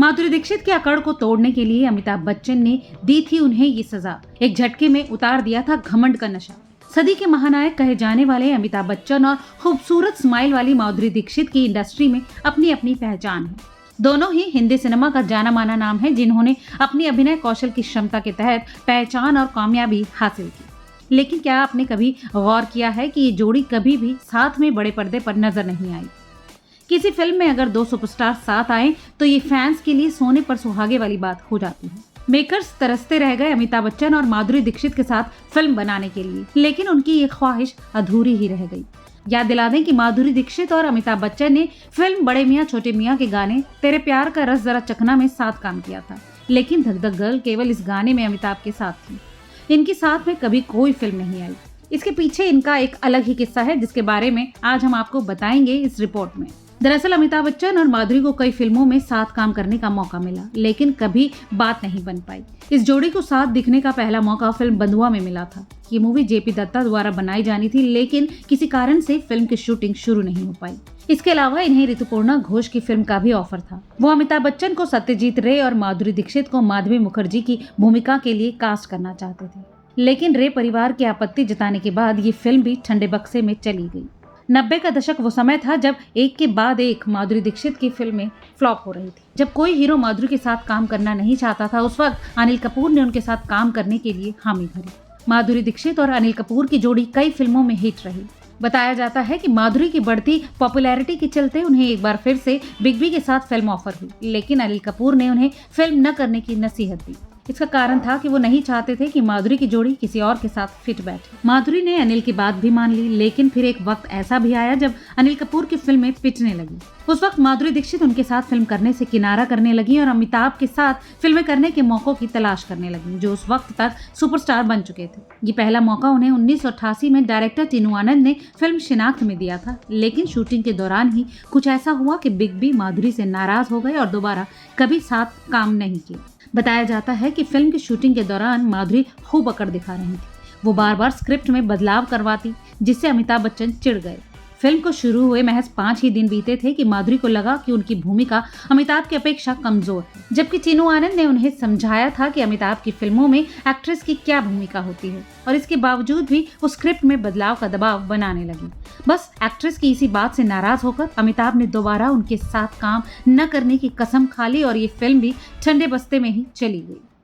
माधुरी दीक्षित की अकड़ को तोड़ने के लिए अमिताभ बच्चन ने दी थी उन्हें ये सजा। एक झटके में उतार दिया था घमंड का नशा। सदी के महानायक कहे जाने वाले अमिताभ बच्चन और खूबसूरत स्माइल वाली माधुरी दीक्षित की इंडस्ट्री में अपनी अपनी पहचान है। दोनों ही हिंदी सिनेमा का जाना माना नाम है, जिन्होंने अपनी अभिनय कौशल की क्षमता के तहत पहचान और कामयाबी हासिल की। लेकिन क्या आपने कभी गौर किया है कि ये जोड़ी कभी भी साथ में बड़े पर्दे पर नजर नहीं आई। किसी फिल्म में अगर दो सुपरस्टार साथ आए तो ये फैंस के लिए सोने पर सुहागे वाली बात हो जाती है। मेकर्स तरसते रह गए अमिताभ बच्चन और माधुरी दीक्षित के साथ फिल्म बनाने के लिए, लेकिन उनकी ये ख्वाहिश अधूरी ही रह गई। याद दिला दें कि माधुरी दीक्षित और अमिताभ बच्चन ने फिल्म बड़े मियां छोटे मियां के गाने तेरे प्यार का रस जरा चखना में साथ काम किया था, लेकिन धक धक गर्ल केवल इस गाने में अमिताभ के साथ थी। इनकी साथ में कभी कोई फिल्म नहीं आई। इसके पीछे इनका एक अलग ही किस्सा है, जिसके बारे में आज हम आपको बताएंगे इस रिपोर्ट में। दरअसल अमिताभ बच्चन और माधुरी को कई फिल्मों में साथ काम करने का मौका मिला, लेकिन कभी बात नहीं बन पाई। इस जोड़ी को साथ दिखने का पहला मौका फिल्म बंधुआ में मिला था। ये मूवी जेपी दत्ता द्वारा बनाई जानी थी, लेकिन किसी कारण से फिल्म की शूटिंग शुरू नहीं हो पाई। इसके अलावा इन्हें ऋतुपर्णा घोष की फिल्म का भी ऑफर था। वो अमिताभ बच्चन को सत्यजीत रे और माधुरी दीक्षित को माधवी मुखर्जी की भूमिका के लिए कास्ट करना चाहते थे, लेकिन रे परिवार की आपत्ति जताने के बाद ये फिल्म भी ठंडे बक्से में चली गई। 90 का दशक वो समय था जब एक के बाद एक माधुरी दीक्षित की फिल्में फ्लॉप हो रही थी। जब कोई हीरो माधुरी के साथ काम करना नहीं चाहता था, उस वक्त अनिल कपूर ने उनके साथ काम करने के लिए हामी भरी। माधुरी दीक्षित और अनिल कपूर की जोड़ी कई फिल्मों में हिट रही। बताया जाता है कि माधुरी की बढ़ती पॉपुलैरिटी के चलते उन्हें एक बार फिर से बिग बी के साथ फिल्म ऑफर हुई, लेकिन अनिल कपूर ने उन्हें फिल्म न करने की नसीहत दी। इसका कारण था कि वो नहीं चाहते थे कि माधुरी की जोड़ी किसी और के साथ फिट बैठे। माधुरी ने अनिल की बात भी मान ली, लेकिन फिर एक वक्त ऐसा भी आया जब अनिल कपूर की फिल्में पिटने लगी। उस वक्त माधुरी दीक्षित उनके साथ फिल्म करने से किनारा करने लगी और अमिताभ के साथ फिल्में करने के मौकों की तलाश करने लगी, जो उस वक्त तक सुपरस्टार बन चुके थे। ये पहला मौका उन्हें 1988 में डायरेक्टर टीनू आनंद ने फिल्म शिनाख्त में दिया था, लेकिन शूटिंग के दौरान ही कुछ ऐसा हुआ कि बिग बी माधुरी से नाराज हो गए और दोबारा कभी साथ काम नहीं किया। बताया जाता है कि फिल्म की शूटिंग के दौरान माधुरी खूब अकड़ दिखा रही थी। वो बार बार स्क्रिप्ट में बदलाव करवाती, जिससे अमिताभ बच्चन चिढ़ गए। फिल्म को शुरू हुए महज 5 ही दिन बीते थे कि माधुरी को लगा कि उनकी भूमिका अमिताभ की अपेक्षा कमजोर है, जबकि टीनू आनंद ने उन्हें समझाया था कि अमिताभ की फिल्मों में एक्ट्रेस की क्या भूमिका होती है, और इसके बावजूद भी वो स्क्रिप्ट में बदलाव का दबाव बनाने लगी। बस एक्ट्रेस की इसी बात से नाराज होकर अमिताभ ने दोबारा उनके साथ काम न करने की कसम खा ली और ये फिल्म भी ठंडे बस्ते में ही चली गई।